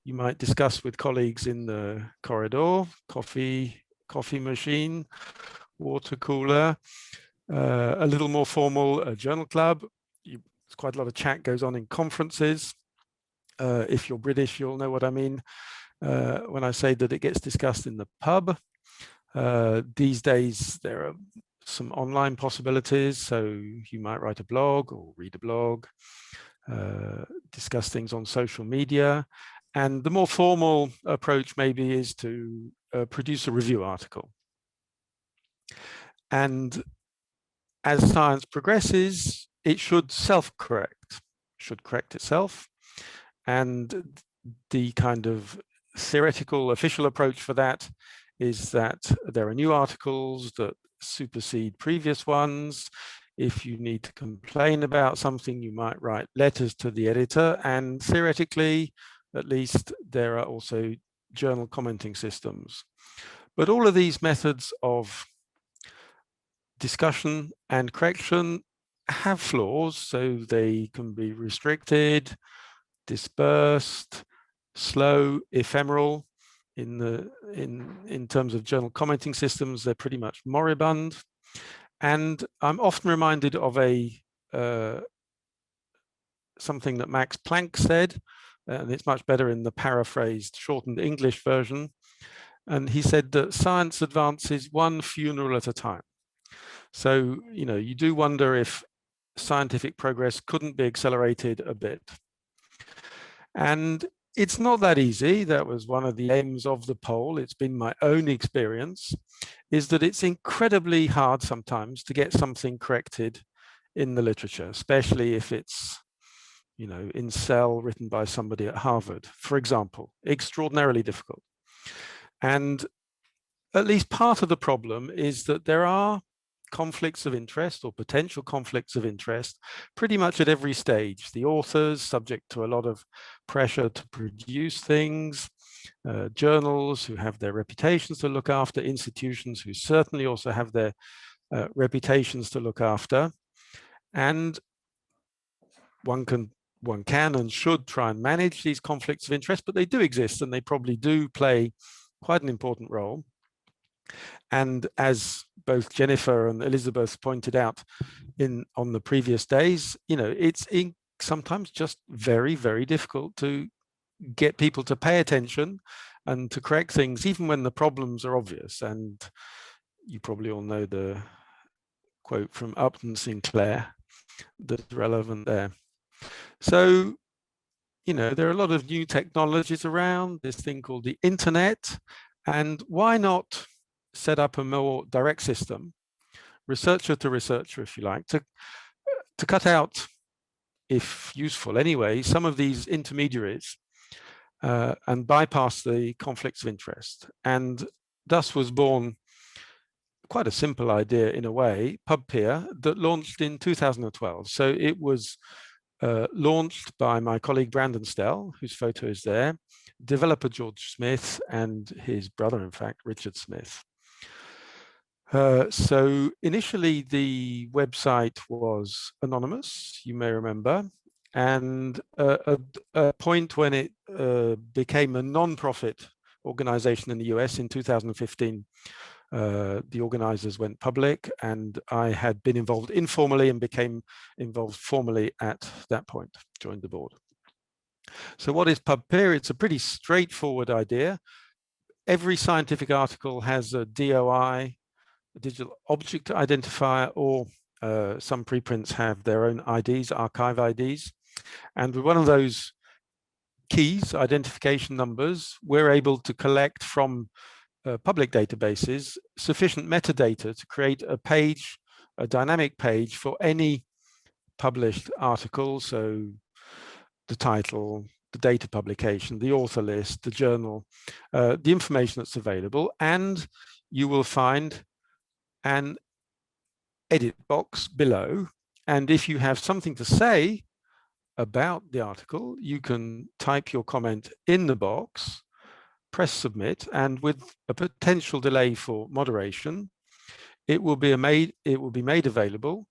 you might discuss with colleagues in the corridor, coffee machine, water cooler. A little more formal, a journal club. Quite a lot of chat goes on in conferences. If you're British, you'll know what I mean when I say that it gets discussed in the pub. These days, there are some online possibilities. So you might write a blog or read a blog, discuss things on social media. And the more formal approach maybe is to produce a review article. And as science progresses, it should self-correct, should correct itself. And the kind of theoretical official approach for that is that there are new articles that supersede previous ones. If you need to complain about something, you might write letters to the editor. And theoretically, at least, there are also journal commenting systems. But all of these methods of discussion and correction have flaws, so they can be restricted, dispersed, slow, ephemeral. In terms of journal commenting systems, they're pretty much moribund. And I'm often reminded of something that Max Planck said, and it's much better in the paraphrased, shortened English version. And he said that science advances one funeral at a time. So, you do wonder if scientific progress couldn't be accelerated a bit. And it's not that easy. That was one of the aims of the poll. It's been my own experience, is that it's incredibly hard sometimes to get something corrected in the literature, especially if it's, in Cell written by somebody at Harvard, for example, extraordinarily difficult. And at least part of the problem is that there are conflicts of interest or potential conflicts of interest pretty much at every stage. The authors subject to a lot of pressure to produce things, journals who have their reputations to look after, institutions who certainly also have their reputations to look after. And one can and should try and manage these conflicts of interest, but they do exist and they probably do play quite an important role. And as both Jennifer and Elizabeth pointed out on the previous days, it's sometimes just very, very difficult to get people to pay attention and to correct things, even when the problems are obvious. And you probably all know the quote from Upton Sinclair that's relevant there. So, there are a lot of new technologies around, this thing called the internet, and why not set up a more direct system, researcher to researcher, if you like, to cut out, if useful anyway, some of these intermediaries and bypass the conflicts of interest. And thus was born quite a simple idea in a way, PubPeer, that launched in 2012. So it was launched by my colleague Brandon Stell, whose photo is there, developer George Smith, and his brother, in fact, Richard Smith. So initially, the website was anonymous, you may remember, and a point when it became a non-profit organization in the US in 2015, the organizers went public, and I had been involved informally and became involved formally at that point, joined the board. So what is PubPeer? It's a pretty straightforward idea. Every scientific article has a DOI, a digital object identifier, or some preprints have their own IDs, archive IDs. And with one of those keys, identification numbers, we're able to collect from public databases sufficient metadata to create a page, a dynamic page for any published article. So the title, the data publication, the author list, the journal, the information that's available, and you will find an edit box below. And if you have something to say about the article, you can type your comment in the box, press submit, and with a potential delay for moderation, it will be made available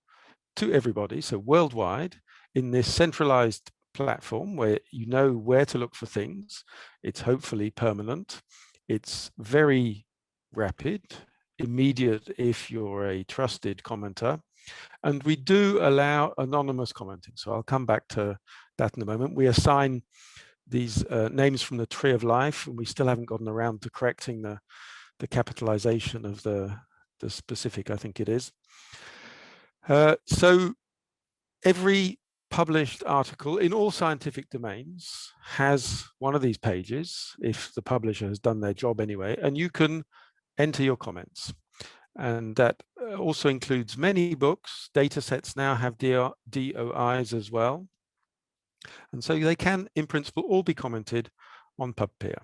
to everybody, so worldwide, in this centralized platform where you know where to look for things. It's hopefully permanent. It's very rapid, immediate if you're a trusted commenter. And we do allow anonymous commenting. So I'll come back to that in a moment. We assign these names from the tree of life, and we still haven't gotten around to correcting the capitalization of the specific, I think it is. So every published article in all scientific domains has one of these pages, if the publisher has done their job anyway, and you can enter your comments. And that also includes many books. Data sets now have DOIs as well. And so they can, in principle, all be commented on PubPeer.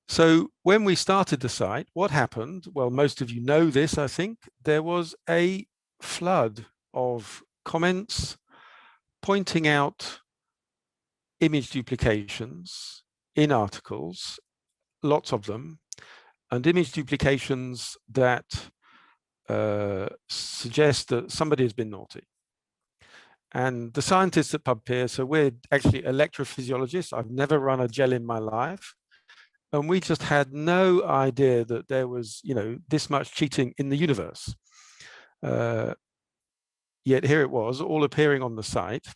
So when we started the site, what happened? Well, most of you know this, I think. There was a flood of comments pointing out image duplications in articles, lots of them, and image duplications that suggest that somebody has been naughty. And the scientists at PubPeer, so we're actually electrophysiologists. I've never run a gel in my life. And we just had no idea that there was, this much cheating in the universe. Yet here it was, all appearing on the site.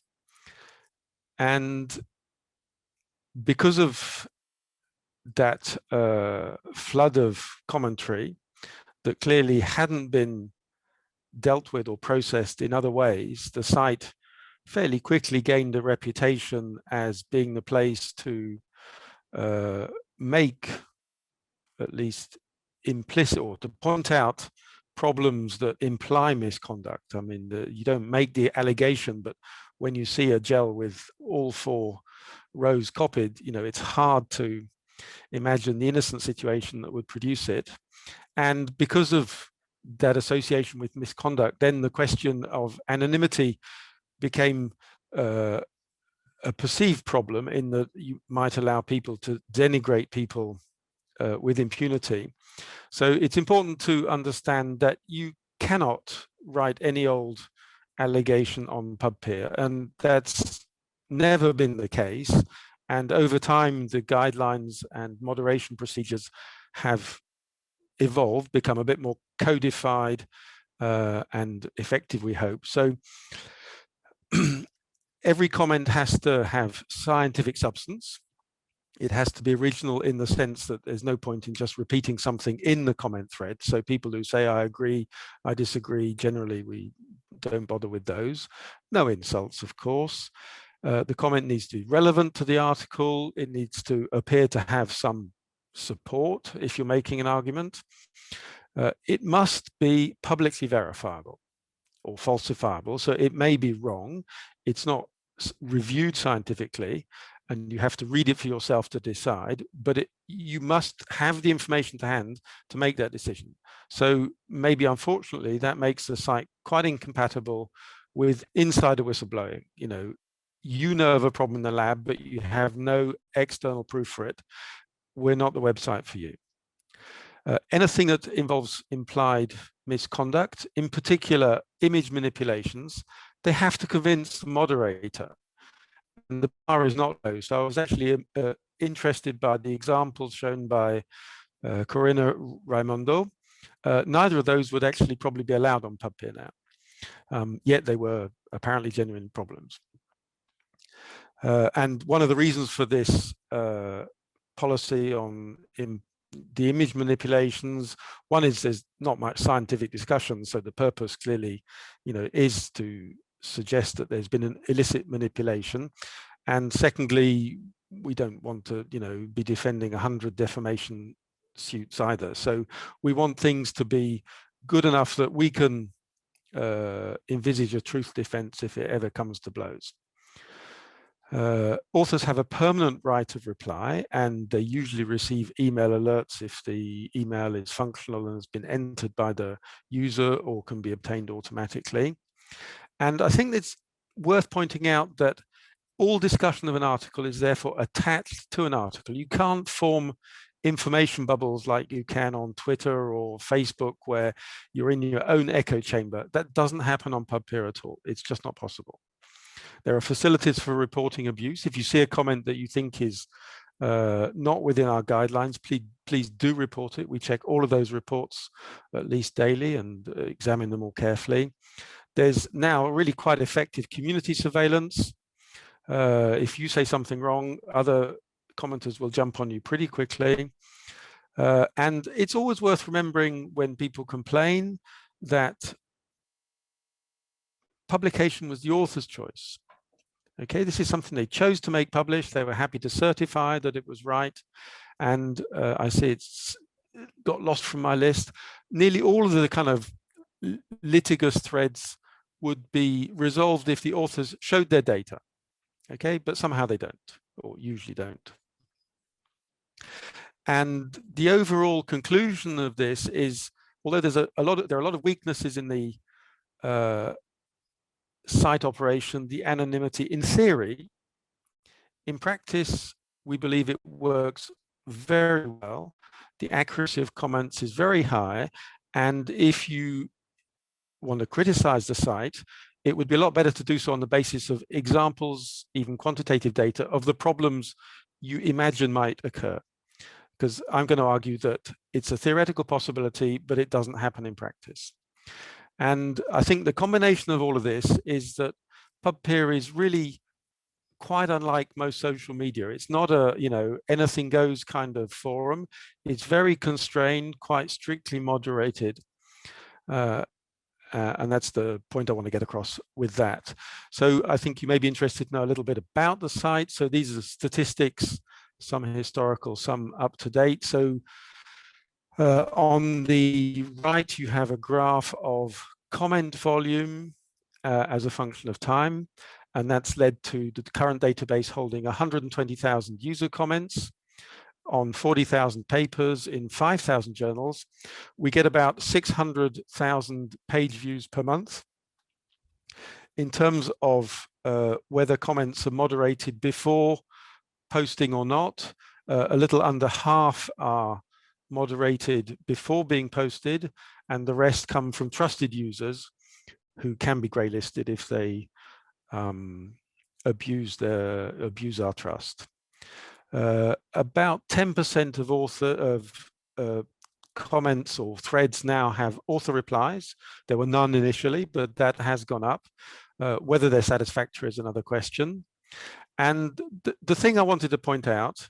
And because of that flood of commentary that clearly hadn't been dealt with or processed in other ways, the site fairly quickly gained a reputation as being the place to make, at least implicit, or to point out problems that imply misconduct. I mean, you don't make the allegation, but when you see a gel with all 4 rows copied, it's hard to imagine the innocent situation that would produce it. And because of that association with misconduct, then the question of anonymity became a perceived problem, in that you might allow people to denigrate people with impunity. So it's important to understand that you cannot write any old allegation on PubPeer, and that's never been the case. And over time, the guidelines and moderation procedures have evolved, become a bit more codified and effective, we hope. So every comment has to have scientific substance. It has to be original in the sense that there's no point in just repeating something in the comment thread. So people who say, I agree, I disagree, generally we don't bother with those. No insults, of course. The comment needs to be relevant to the article. It needs to appear to have some support if you're making an argument. It must be publicly verifiable or falsifiable. So it may be wrong. It's not reviewed scientifically, and you have to read it for yourself to decide, but you must have the information to hand to make that decision. So maybe, unfortunately, that makes the site quite incompatible with insider whistleblowing. You know of a problem in the lab, but you have no external proof for it. We're not the website for you. Anything that involves implied misconduct, in particular image manipulations, they have to convince the moderator. And the bar is not low. So I was actually interested by the examples shown by Corinna Raimondo. Neither of those would actually probably be allowed on PubPeer now, yet they were apparently genuine problems. And one of the reasons for this policy on the image manipulations, one is there's not much scientific discussion, so the purpose clearly, is to suggest that there's been an illicit manipulation. And secondly, we don't want to, be defending 100 defamation suits either. So we want things to be good enough that we can envisage a truth defense if it ever comes to blows. Authors have a permanent right of reply, and they usually receive email alerts if the email is functional and has been entered by the user or can be obtained automatically. And I think it's worth pointing out that all discussion of an article is therefore attached to an article. You can't form information bubbles like you can on Twitter or Facebook, where you're in your own echo chamber. That doesn't happen on PubPeer at all. It's just not possible. There are facilities for reporting abuse. If you see a comment that you think is not within our guidelines, please do report it. We check all of those reports at least daily and examine them all carefully. There's now really quite effective community surveillance. If you say something wrong, other commenters will jump on you pretty quickly. And it's always worth remembering when people complain that publication was the author's choice. Okay, this is something they chose to make publish. They were happy to certify that it was right. And I see it's got lost from my list. Nearly all of the kind of litigious threads would be resolved if the authors showed their data. Okay, but somehow they don't, or usually don't. And the overall conclusion of this is, although there are a lot of weaknesses in the site operation, the anonymity in theory, in practice, we believe it works very well. The accuracy of comments is very high. And if you want to criticize the site, it would be a lot better to do so on the basis of examples, even quantitative data, of the problems you imagine might occur. Because I'm going to argue that it's a theoretical possibility, but it doesn't happen in practice. And I think the combination of all of this is that PubPeer is really quite unlike most social media. It's not a, anything goes kind of forum. It's very constrained, quite strictly moderated. And that's the point I want to get across with that. So I think you may be interested to know a little bit about the site. So these are statistics, some historical, some up to date. So on the right, you have a graph of comment volume as a function of time. And that's led to the current database holding 120,000 user comments on 40,000 papers in 5,000 journals. We get about 600,000 page views per month. In terms of whether comments are moderated before posting or not, a little under half are moderated before being posted, and the rest come from trusted users who can be greylisted if they abuse our trust. About 10% of comments or threads now have author replies. There were none initially, but that has gone up. Whether they're satisfactory is another question. And the thing I wanted to point out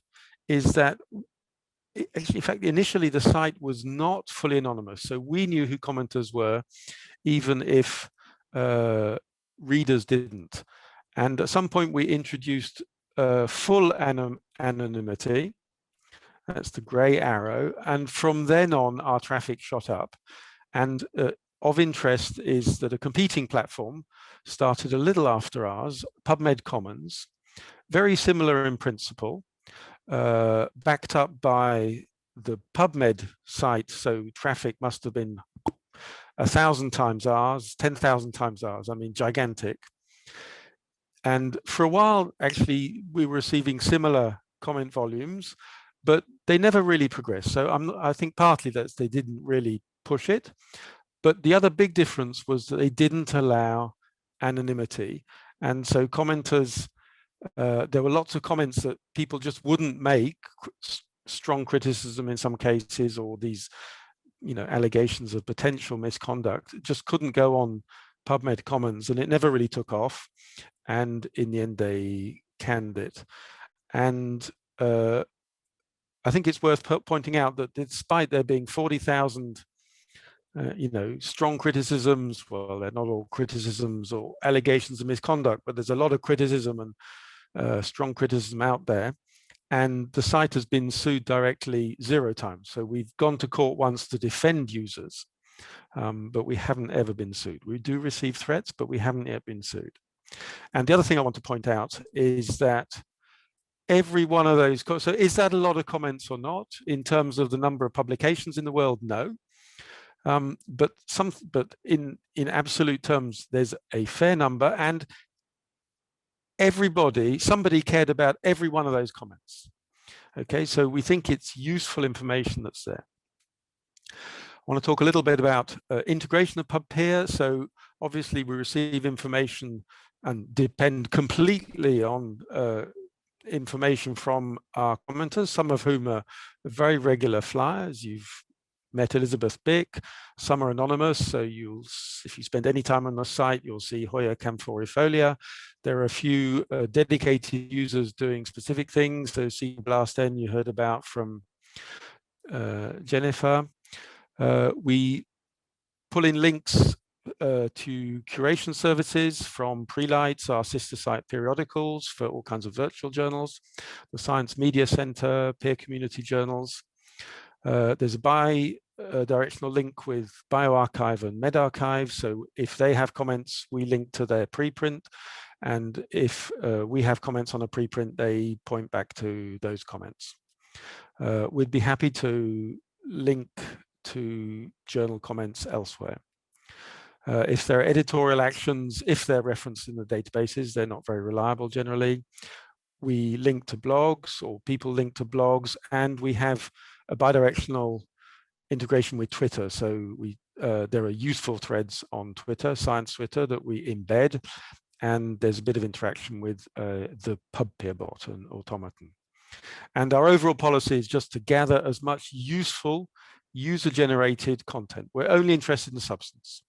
is that, in fact, initially the site was not fully anonymous. So we knew who commenters were, even if readers didn't. And at some point we introduced full anonymity. That's the gray arrow. And from then on, our traffic shot up. And of interest is that a competing platform started a little after ours, PubMed Commons, very similar in principle, backed up by the PubMed site. So traffic must have been 1,000 times ours, 10,000 times ours. I mean, gigantic. And for a while, actually, we were receiving similar comment volumes, but they never really progressed. So I think partly that they didn't really push it. But the other big difference was that they didn't allow anonymity. And so commenters, there were lots of comments that people just wouldn't make, strong criticism in some cases, or these allegations of potential misconduct, just couldn't go on PubMed Commons, and it never really took off. And in the end, they canned it. And I think it's worth pointing out that despite there being 40,000, strong criticisms, well, they're not all criticisms or allegations of misconduct, but there's a lot of criticism and strong criticism out there. And the site has been sued directly 0 times. So we've gone to court once to defend users, but we haven't ever been sued. We do receive threats, but we haven't yet been sued. And the other thing I want to point out is that every one of those, so is that a lot of comments or not? In terms of the number of publications in the world, no. But in absolute terms, there's a fair number, and somebody cared about every one of those comments. Okay, so we think it's useful information that's there. I want to talk a little bit about integration of PubPeer. So obviously we receive information and depend completely on information from our commenters, some of whom are very regular flyers. You've met Elizabeth Bick. Some are anonymous, so if you spend any time on the site, you'll see Hoya camphorifolia. There are a few dedicated users doing specific things. So C-Blast-N you heard about from Jennifer. We pull in links to curation services from Prelights, our sister site periodicals for all kinds of virtual journals, the Science Media Center, peer community journals. There's a bi-directional link with bioRxiv and medRxiv. So if they have comments, we link to their preprint. And if we have comments on a preprint, they point back to those comments. We'd be happy to link to journal comments elsewhere. If there are editorial actions, if they're referenced in the databases, they're not very reliable generally. We link to blogs, or people link to blogs, and we have a bidirectional integration with Twitter. So there are useful threads on Twitter, science Twitter, that we embed, and there's a bit of interaction with the PubPeer bot and automaton. And our overall policy is just to gather as much useful user-generated content. We're only interested in the substance.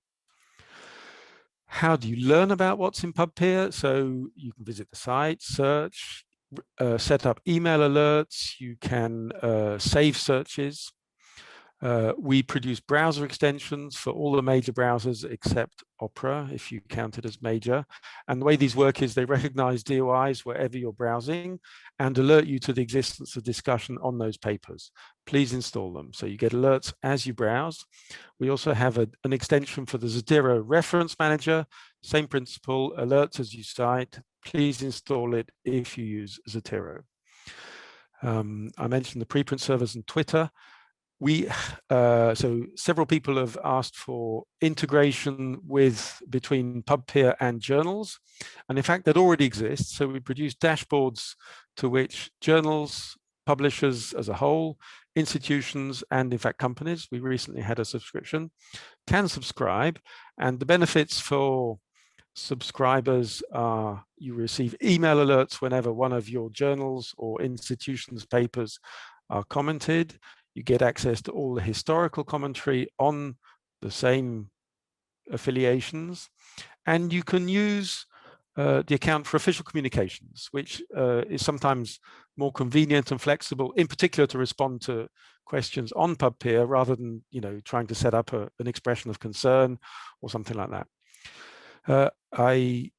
How do you learn about what's in PubPeer? So you can visit the site, search, set up email alerts, you can save searches. We produce browser extensions for all the major browsers except Opera, if you count it as major. And the way these work is they recognize DOIs wherever you're browsing and alert you to the existence of discussion on those papers. Please install them. So you get alerts as you browse. We also have an extension for the Zotero reference manager. Same principle, alerts as you cite. Please install it if you use Zotero. I mentioned the preprint servers and Twitter. So several people have asked for integration between PubPeer and journals. And in fact, that already exists. So we produce dashboards to which journals, publishers as a whole, institutions, and in fact, companies, we recently had a subscription, can subscribe. And the benefits for subscribers are you receive email alerts whenever one of your journals or institutions' papers are commented. You get access to all the historical commentary on the same affiliations, and you can use the account for official communications, which is sometimes more convenient and flexible, in particular to respond to questions on PubPeer rather than trying to set up an expression of concern or something like that. I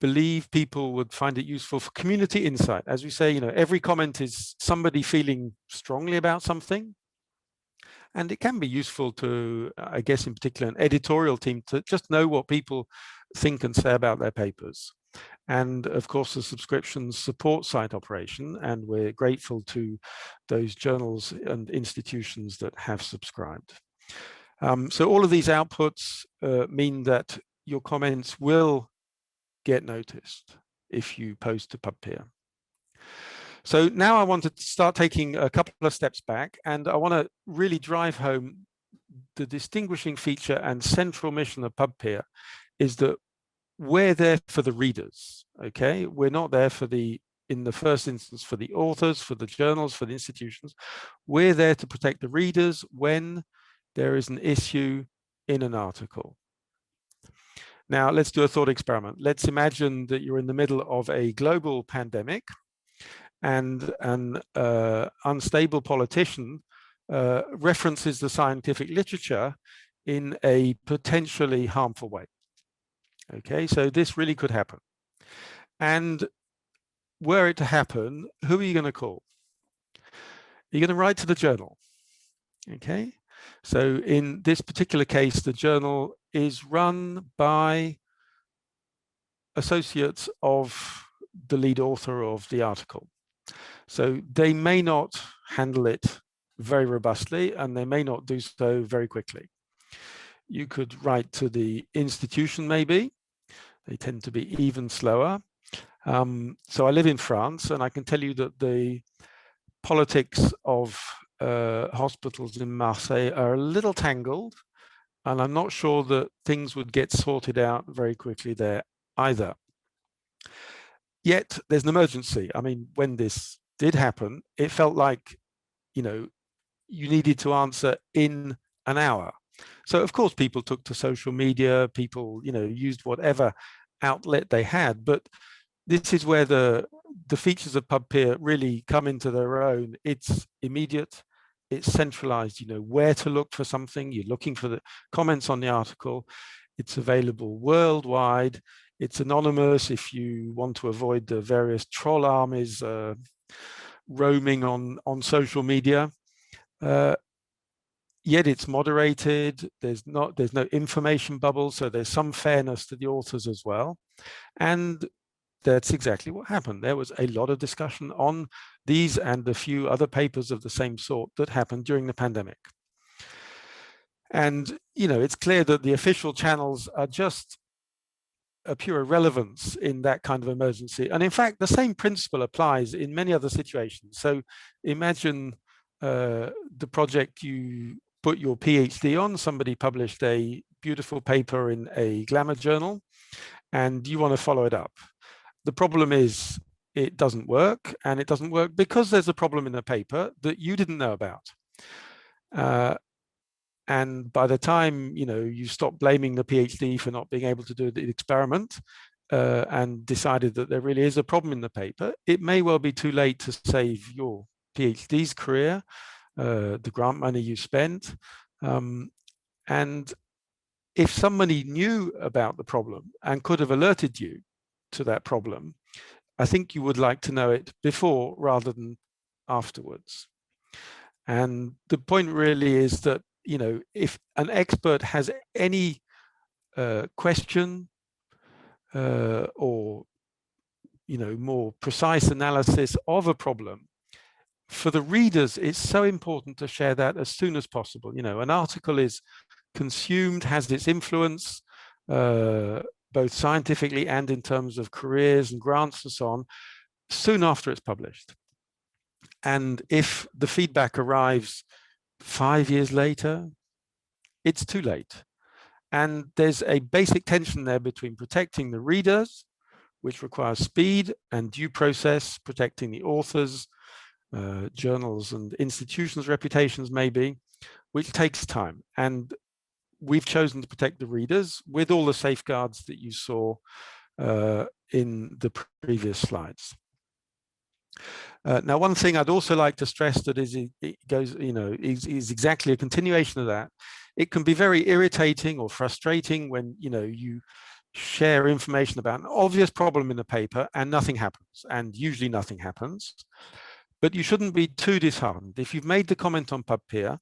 believe people would find it useful for community insight. As we say, every comment is somebody feeling strongly about something. And it can be useful to, I guess, in particular, an editorial team to just know what people think and say about their papers. And of course, the subscriptions support site operation, and we're grateful to those journals and institutions that have subscribed. So all of these outputs mean that your comments will get noticed if you post to PubPeer. So now I want to start taking a couple of steps back, and I want to really drive home the distinguishing feature and central mission of PubPeer is that we're there for the readers, okay? We're not there in the first instance, for the authors, for the journals, for the institutions. We're there to protect the readers when there is an issue in an article. Now, let's do a thought experiment. Let's imagine that you're in the middle of a global pandemic and an unstable politician references the scientific literature in a potentially harmful way. Okay, so this really could happen. And were it to happen, who are you going to call? You're going to write to the journal. Okay, so in this particular case, the journal is run by associates of the lead author of the article. So they may not handle it very robustly, and they may not do so very quickly. You could write to the institution, maybe. They tend to be even slower. So I live in France, and I can tell you that the politics of hospitals in Marseille are a little tangled, and I'm not sure that things would get sorted out very quickly there either. Yet there's an emergency. I mean, when this did happen, it felt like, you needed to answer in an hour. So of course people took to social media, people, used whatever outlet they had, but this is where the features of PubPeer really come into their own. It's immediate, it's centralized, where to look for something, you're looking for the comments on the article, it's available worldwide, it's anonymous if you want to avoid the various troll armies roaming on social media. Yet it's moderated, there's no information bubble, so there's some fairness to the authors as well. And that's exactly what happened. There was a lot of discussion on these and a few other papers of the same sort that happened during the pandemic. And, it's clear that the official channels are just a pure irrelevance in that kind of emergency. And in fact, the same principle applies in many other situations. So imagine the project you put your PhD on, somebody published a beautiful paper in a glamour journal, and you want to follow it up. The problem is it doesn't work, and it doesn't work because there's a problem in the paper that you didn't know about. And by the time you stop blaming the PhD for not being able to do the experiment and decided that there really is a problem in the paper, it may well be too late to save your PhD's career, the grant money you spent. And if somebody knew about the problem and could have alerted you to that problem, I think you would like to know it before rather than afterwards. And the point really is that, if an expert has any question or, more precise analysis of a problem, for the readers, it's so important to share that as soon as possible. An article is consumed, has its influence, both scientifically and in terms of careers and grants and so on, soon after it's published. And if the feedback arrives 5 years later, it's too late. And there's a basic tension there between protecting the readers, which requires speed and due process, protecting the authors, journals and institutions' reputations maybe, which takes time. And we've chosen to protect the readers with all the safeguards that you saw in the previous slides. Now, one thing I'd also like to stress that is exactly a continuation of that. It can be very irritating or frustrating when you share information about an obvious problem in the paper and nothing happens, and usually nothing happens. But you shouldn't be too disheartened. If you've made the comment on PubPeer,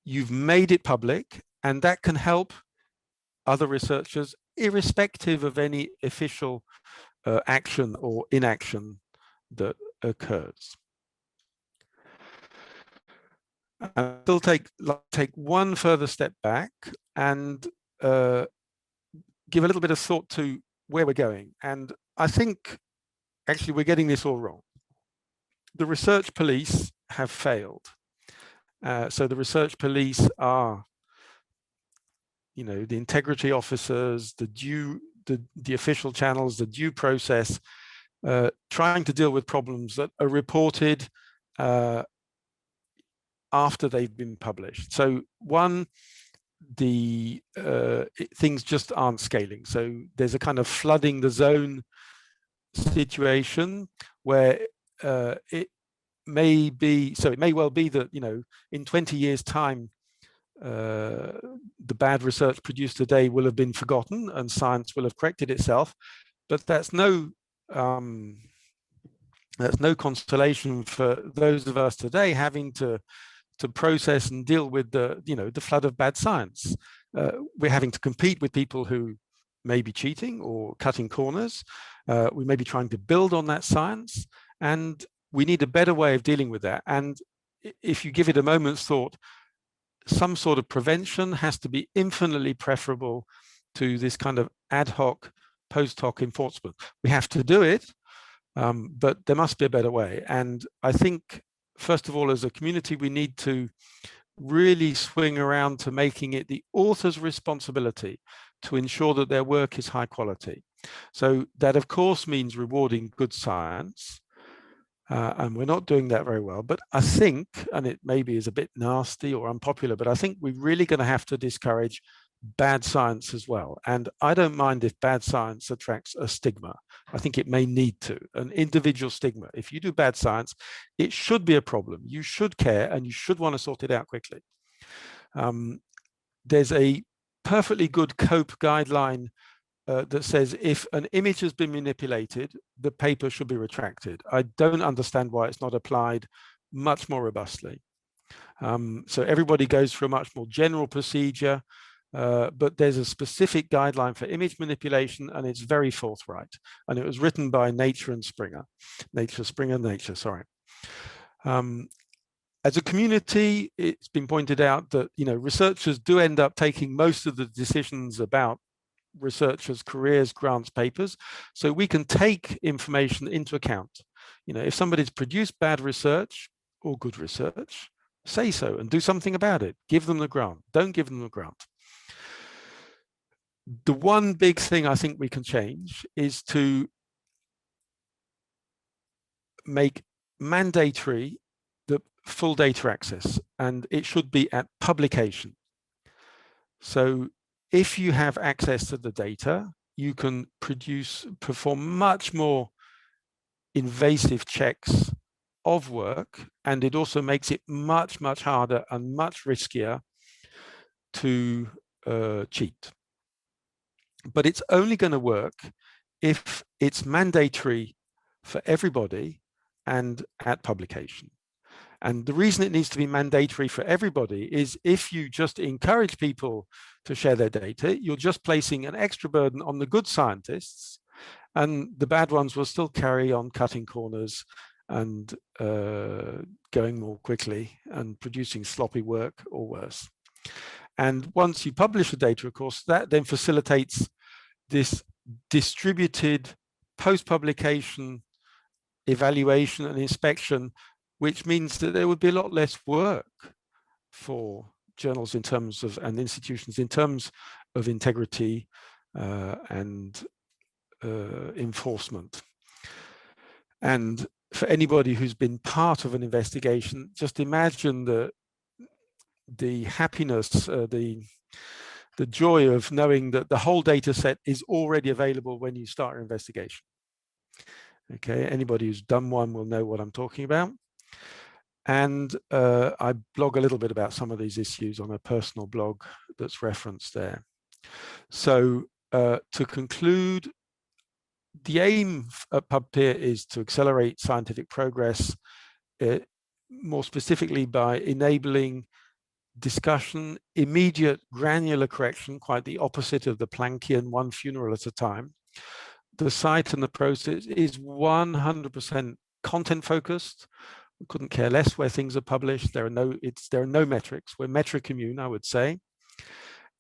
you've made it public, and that can help other researchers, irrespective of any official action or inaction that occurs. I'll still take one further step back and give a little bit of thought to where we're going. And I think actually we're getting this all wrong. The research police have failed. So the research police are, the integrity officers, the official channels, the due process, trying to deal with problems that are reported after they've been published. So one, things just aren't scaling. So there's a kind of flooding the zone situation where it may well be that, in 20 years' time, the bad research produced today will have been forgotten and science will have corrected itself. But that's no consolation for those of us today having to process and deal with the flood of bad science. We're having to compete with people who may be cheating or cutting corners. We may be trying to build on that science, and we need a better way of dealing with that. And if you give it a moment's thought, some sort of prevention has to be infinitely preferable to this kind of ad hoc, post hoc enforcement. We have to do it, but there must be a better way. And I think, first of all, as a community, we need to really swing around to making it the author's responsibility to ensure that their work is high quality. So that, of course, means rewarding good science. And we're not doing that very well. But I think, and it maybe is a bit nasty or unpopular, but I think we're really going to have to discourage bad science as well. And I don't mind if bad science attracts a stigma. I think it may need to, an individual stigma. If you do bad science, it should be a problem. You should care and you should want to sort it out quickly. There's a perfectly good COPE guideline that says if an image has been manipulated, the paper should be retracted. I don't understand why it's not applied much more robustly. So everybody goes through a much more general procedure, but there's a specific guideline for image manipulation, and it's very forthright. And it was written by Nature, sorry. As a community, it's been pointed out that, you know, researchers do end up taking most of the decisions about researchers' careers, grants, papers. So we can take information into account. You know, if somebody's produced bad research or good research, say so and do something about it. Give them the grant. Don't give them the grant. The one big thing I think we can change is to make mandatory the full data access, and it should be at publication. So if you have access to the data, you can perform much more invasive checks of work, and it also makes it much, much harder and much riskier to cheat. But it's only going to work if it's mandatory for everybody and at publication. And the reason it needs to be mandatory for everybody is if you just encourage people to share their data, you're just placing an extra burden on the good scientists, and the bad ones will still carry on cutting corners and going more quickly and producing sloppy work or worse. And once you publish the data, of course, that then facilitates this distributed post-publication evaluation and inspection, which means that there would be a lot less work for journals in terms of, and institutions in terms of integrity and enforcement. And for anybody who's been part of an investigation, just imagine the happiness, the joy of knowing that the whole data set is already available when you start your investigation. Okay, anybody who's done one will know what I'm talking about. And I blog a little bit about some of these issues on a personal blog that's referenced there. So to conclude, the aim at PubPeer is to accelerate scientific progress, more specifically by enabling discussion, immediate granular correction, quite the opposite of the Planckian one funeral at a time. The site and the process is 100% content focused. We couldn't care less where things are published. There are no metrics. We're metric immune, I would say.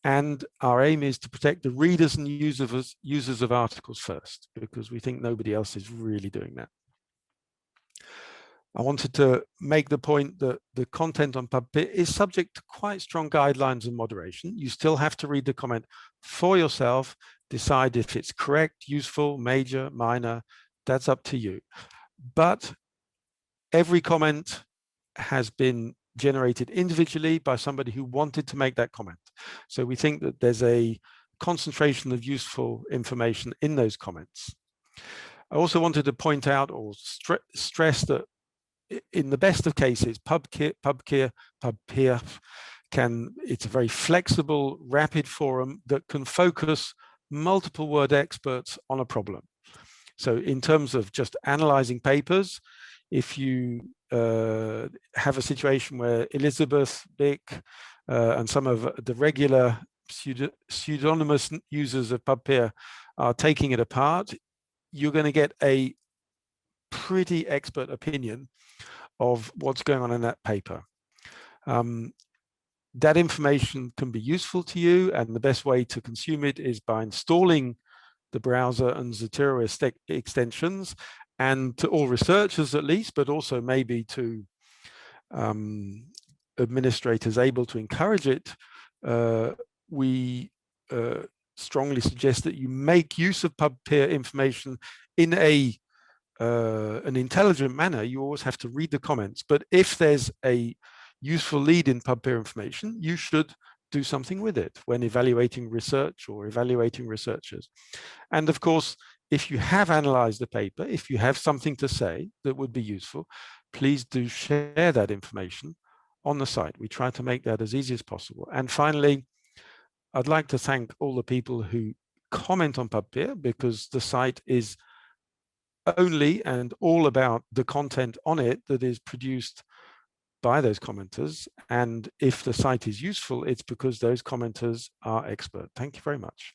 And our aim is to protect the readers and users of articles first, because we think nobody else is really doing that. I wanted to make the point that the content on PubPeer is subject to quite strong guidelines and moderation. You still have to read the comment for yourself, decide if it's correct, useful, major, minor, that's up to you. But every comment has been generated individually by somebody who wanted to make that comment. So we think that there's a concentration of useful information in those comments. I also wanted to point out or stress that in the best of cases, PubPeer it's a very flexible, rapid forum that can focus multiple word experts on a problem. So in terms of just analyzing papers, if you have a situation where Elizabeth, Bick, and some of the regular pseudonymous users of PubPeer are taking it apart, you're going to get a pretty expert opinion of what's going on in that paper. That information can be useful to you, and the best way to consume it is by installing the browser and Zotero extensions, and to all researchers at least, but also maybe to administrators able to encourage it. We strongly suggest that you make use of PubPeer information in an intelligent manner. You always have to read the comments, but if there's a useful lead in PubPeer information, you should do something with it when evaluating research or evaluating researchers. And of course, if you have analyzed the paper, if you have something to say that would be useful, please do share that information on the site. We try to make that as easy as possible. And finally, I'd like to thank all the people who comment on PubPeer, because the site is only and all about the content on it that is produced by those commenters. And if the site is useful, it's because those commenters are expert. Thank you very much.